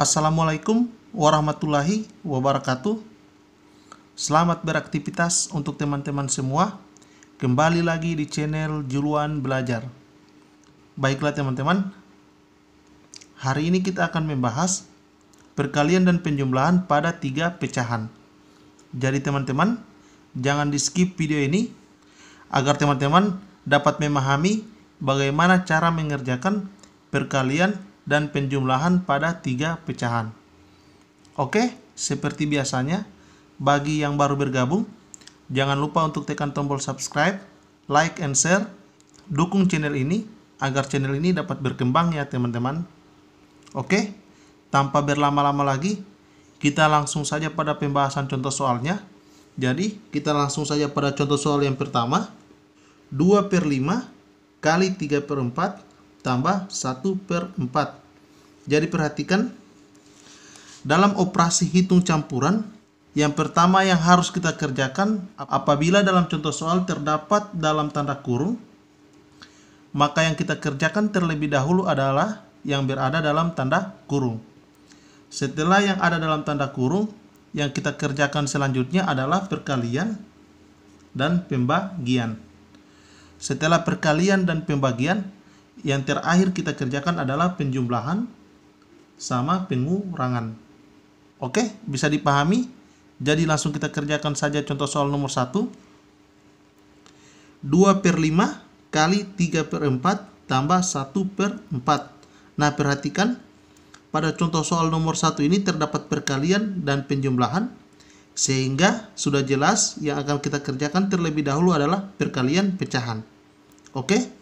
Assalamualaikum warahmatullahi wabarakatuh. Selamat beraktivitas untuk teman-teman semua. Kembali lagi di channel Juluan Belajar. Baiklah teman-teman, hari ini kita akan membahas perkalian dan penjumlahan pada 3 pecahan. Jadi teman-teman, jangan di skip video ini agar teman-teman dapat memahami bagaimana cara mengerjakan perkalian dan penjumlahan pada 3 pecahan. Oke, seperti biasanya, bagi yang baru bergabung, jangan lupa untuk tekan tombol subscribe, like and share, dukung channel ini agar channel ini dapat berkembang ya teman-teman. Oke, tanpa berlama-lama lagi, kita langsung saja pada pembahasan contoh soalnya. Jadi, kita langsung saja pada contoh soal yang pertama. 2/5 kali 3/4 tambah 1/4. Jadi perhatikan, dalam operasi hitung campuran, yang pertama yang harus kita kerjakan apabila dalam contoh soal terdapat dalam tanda kurung, maka yang kita kerjakan terlebih dahulu adalah yang berada dalam tanda kurung. Setelah yang ada dalam tanda kurung, yang kita kerjakan selanjutnya adalah perkalian dan pembagian. Setelah perkalian dan pembagian, yang terakhir kita kerjakan adalah penjumlahan sama pengurangan. Oke, bisa dipahami? Jadi langsung kita kerjakan saja contoh soal nomor 1. 2/5 kali 3/4 tambah 1/4. Nah, perhatikan, pada contoh soal nomor 1 ini terdapat perkalian dan penjumlahan, sehingga sudah jelas yang akan kita kerjakan terlebih dahulu adalah perkalian pecahan. Oke,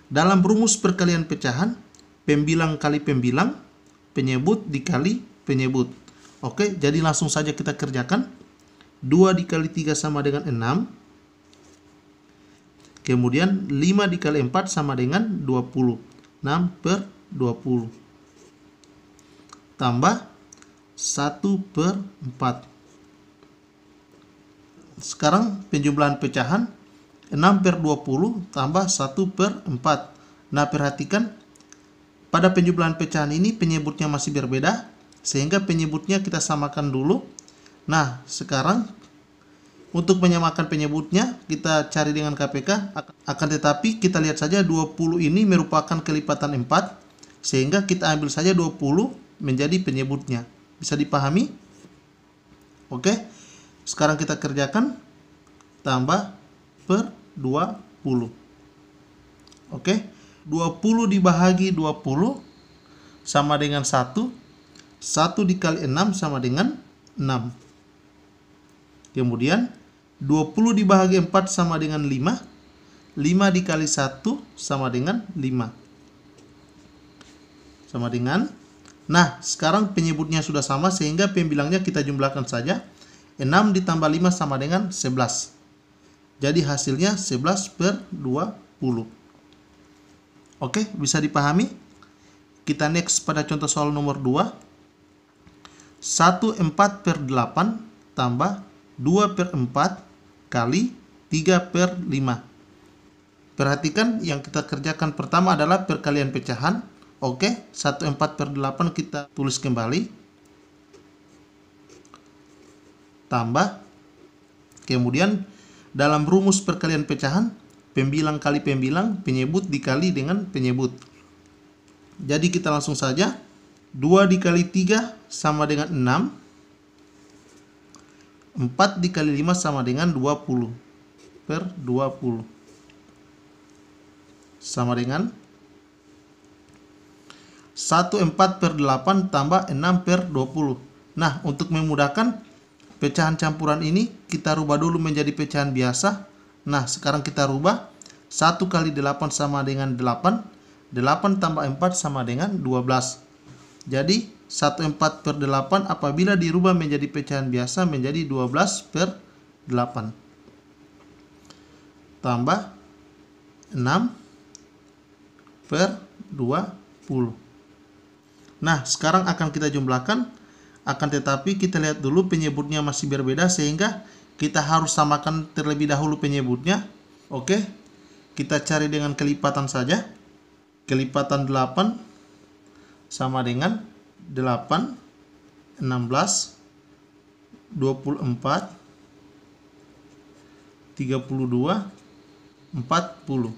dalam rumus perkalian pecahan, pembilang kali pembilang, penyebut dikali penyebut. Oke, jadi langsung saja kita kerjakan. 2 dikali 3 sama dengan 6. Kemudian 5 dikali 4 sama dengan 20. 6/20. Tambah 1/4. Sekarang penjumlahan pecahan, 6/20 tambah 1/4. Nah, perhatikan, pada penjumlahan pecahan ini penyebutnya masih berbeda, sehingga penyebutnya kita samakan dulu. Nah, sekarang untuk menyamakan penyebutnya kita cari dengan KPK. Akan tetapi kita lihat saja 20 ini merupakan kelipatan 4, sehingga kita ambil saja 20 menjadi penyebutnya. Bisa dipahami? Oke, sekarang kita kerjakan. Tambah per 20. Oke, 20 dibagi 20 sama dengan 1. 1 dikali 6 sama dengan 6. Kemudian 20 dibagi 4 sama dengan 5. 5 dikali 1 sama dengan 5. Sama dengan, nah sekarang penyebutnya sudah sama, sehingga pembilangnya kita jumlahkan saja. 6 ditambah 5 sama dengan 11. Jadi hasilnya 11/20. Oke, bisa dipahami? Kita next pada contoh soal nomor 2. 1/4/8 tambah 2/4 kali 3/5. Perhatikan, yang kita kerjakan pertama adalah perkalian pecahan. Oke, 1/4/8 kita tulis kembali. Tambah. Kemudian dalam rumus perkalian pecahan, pembilang kali pembilang, penyebut dikali dengan penyebut. Jadi kita langsung saja. 2 dikali 3 sama dengan 6. 4 dikali 5 sama dengan 20/20. Sama dengan 1/4/8 tambah 6/20. Nah, untuk memudahkan, pecahan campuran ini kita rubah dulu menjadi pecahan biasa. Nah, sekarang kita rubah. 1 kali 8 sama dengan 8. 8 tambah 4 sama dengan 12. Jadi 1/4/8 apabila dirubah menjadi pecahan biasa menjadi 12/8. Tambah 6/20. Nah, sekarang akan kita jumlahkan. Akan tetapi kita lihat dulu penyebutnya masih berbeda, sehingga kita harus samakan terlebih dahulu penyebutnya. Oke, kita cari dengan kelipatan saja. Kelipatan 8 sama dengan 8, 16, 24, 32, 40.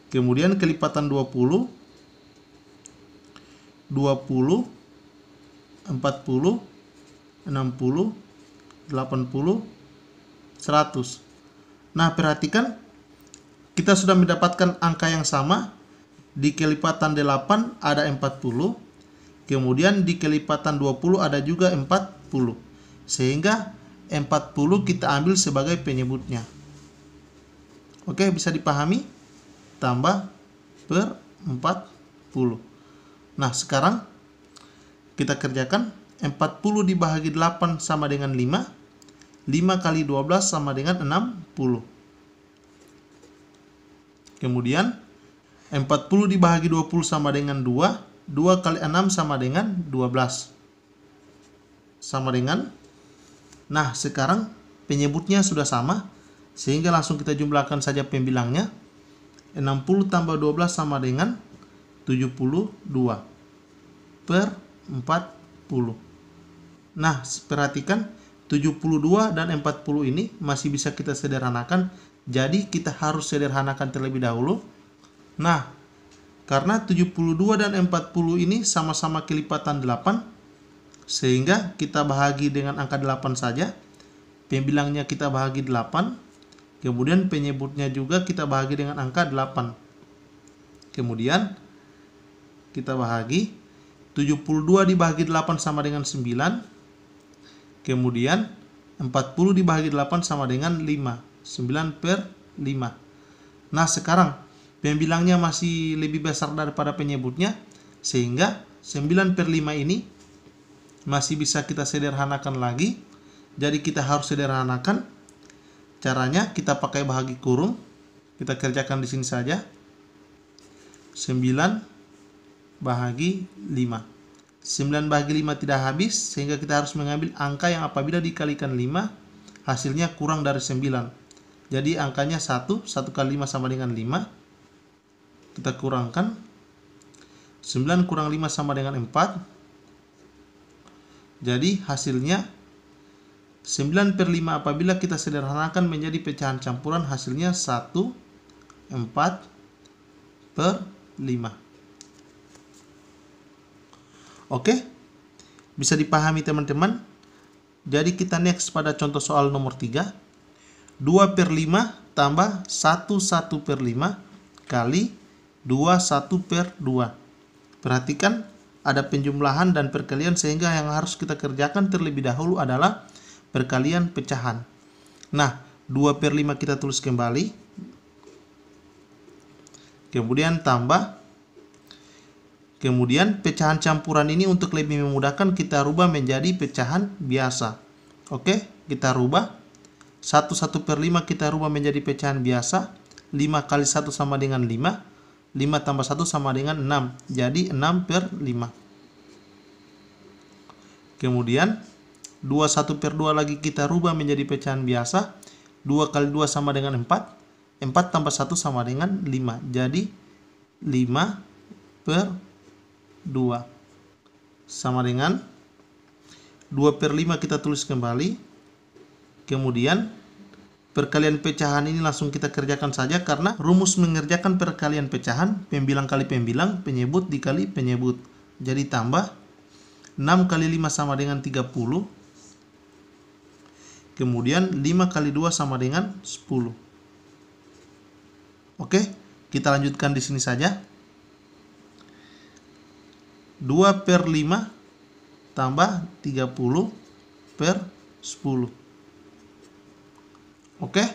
Kemudian kelipatan 20, 20, 40, 60, 80, 100. Nah, perhatikan kita sudah mendapatkan angka yang sama. Di kelipatan 8 ada 40, kemudian di kelipatan 20 ada juga 40. Sehingga 40 kita ambil sebagai penyebutnya. Oke, bisa dipahami? Tambah per 40. Nah, sekarang kita kerjakan. 40 dibagi 8 sama dengan 5. 5 kali 12 sama dengan 60. Kemudian 40 dibagi 20 sama dengan 2. 2 kali 6 sama dengan 12. Sama dengan. Nah, sekarang penyebutnya sudah sama. Sehingga langsung kita jumlahkan saja pembilangnya. 60 tambah 12 sama dengan 72. Per 40. Nah, perhatikan 72 dan 40 ini masih bisa kita sederhanakan. Jadi kita harus sederhanakan terlebih dahulu. Nah, karena 72 dan 40 ini sama-sama kelipatan 8, sehingga kita bahagi dengan angka 8 saja. Pembilangnya kita bahagi 8. Kemudian penyebutnya juga kita bahagi dengan angka 8. Kemudian kita bahagi 72 dibagi 8 sama dengan 9. Kemudian 40 dibagi 8 sama dengan 5. 9 per 5. Nah, sekarang pembilangnya masih lebih besar daripada penyebutnya, sehingga 9 per 5 ini masih bisa kita sederhanakan lagi. Jadi kita harus sederhanakan. Caranya kita pakai bahagi kurung. Kita kerjakan di sini saja. 9 bahagi 5. 9 bahagi 5 tidak habis, sehingga kita harus mengambil angka yang apabila dikalikan 5 hasilnya kurang dari 9. Jadi angkanya 1. 1 kali 5 sama dengan 5. Kita kurangkan. 9 kurang 5 sama dengan 4. Jadi hasilnya 9 per 5 apabila kita sederhanakan menjadi pecahan campuran, hasilnya 1, 4 per 5. Oke, bisa dipahami teman-teman. Jadi kita next pada contoh soal nomor 3. 2 per 5 tambah 1 per 5 kali 2 1 per 2. Perhatikan ada penjumlahan dan perkalian, sehingga yang harus kita kerjakan terlebih dahulu adalah perkalian pecahan. Nah, 2 per 5 kita tulis kembali. Kemudian tambah. Kemudian pecahan campuran ini untuk lebih memudahkan kita rubah menjadi pecahan biasa. Oke, kita rubah. 1 per 5 kita rubah menjadi pecahan biasa. 5 kali 1 sama dengan 5. 5 tambah 1 sama dengan 6. Jadi 6 per 5. Kemudian 2 1 per 2 lagi kita rubah menjadi pecahan biasa. 2 kali 2 sama dengan 4. 4 tambah 1 sama dengan 5. Jadi 5 per 2 sama dengan 2 per 5 kita tulis kembali. Kemudian perkalian pecahan ini langsung kita kerjakan saja, karena rumus mengerjakan perkalian pecahan pembilang kali pembilang, penyebut dikali penyebut. Jadi tambah 6 kali 5 sama dengan 30. Kemudian 5 kali 2 sama dengan 10. Oke, kita lanjutkan di sini saja. 2 per 5 tambah 30 per 10. Oke,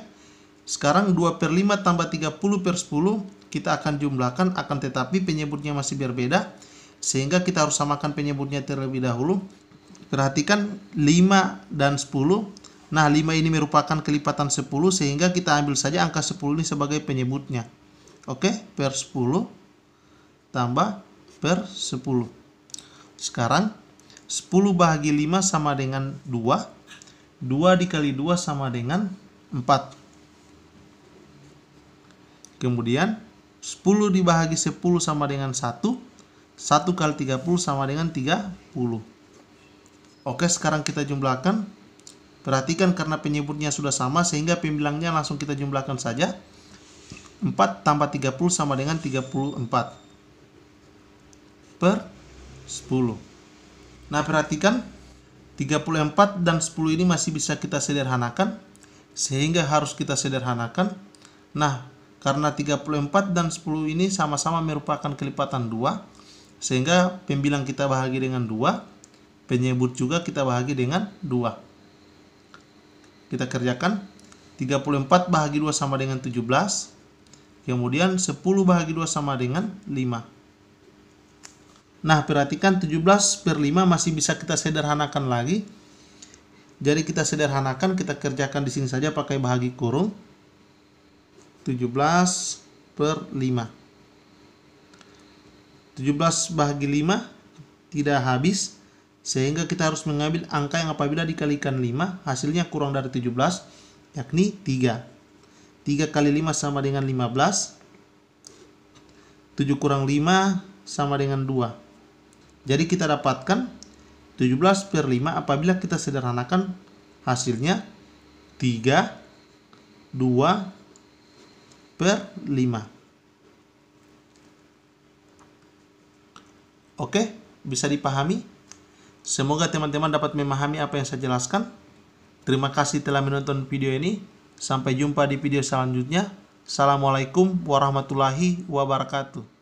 sekarang 2 per 5 tambah 30 per 10 kita akan jumlahkan, akan tetapi penyebutnya masih berbeda, sehingga kita harus samakan penyebutnya terlebih dahulu. Perhatikan 5 dan 10. Nah, 5 ini merupakan kelipatan 10, sehingga kita ambil saja angka 10 ini sebagai penyebutnya. Oke, per 10 tambah per 10. Sekarang 10 bahagi 5 sama dengan 2. 2 dikali 2 sama dengan 4. Kemudian 10 dibahagi 10 sama dengan 1. 1 kali 30 sama dengan 30. Oke, sekarang kita jumlahkan. Perhatikan karena penyebutnya sudah sama sehingga pembilangnya langsung kita jumlahkan saja. 4 tambah 30 sama dengan 34 per 10. Nah, perhatikan 34 dan 10 ini masih bisa kita sederhanakan sehingga harus kita sederhanakan. Nah, karena 34 dan 10 ini sama-sama merupakan kelipatan 2, sehingga pembilang kita bahagi dengan 2, penyebut juga kita bahagi dengan 2. Kita kerjakan. 34 bahagi 2 sama dengan 17. Kemudian 10 bahagi 2 sama dengan 5. Nah, perhatikan 17 per 5 masih bisa kita sederhanakan lagi. Jadi kita sederhanakan, kita kerjakan di sini saja pakai bahagi kurung. 17 per 5. 17 bahagi 5 tidak habis, sehingga kita harus mengambil angka yang apabila dikalikan 5 hasilnya kurang dari 17, yakni 3. 3 kali 5 sama dengan 15. 7 kurang 5 sama dengan 2. Jadi kita dapatkan 17 per 5 apabila kita sederhanakan hasilnya 3, 2 per 5. Oke, bisa dipahami? Semoga teman-teman dapat memahami apa yang saya jelaskan. Terima kasih telah menonton video ini. Sampai jumpa di video selanjutnya. Assalamualaikum warahmatullahi wabarakatuh.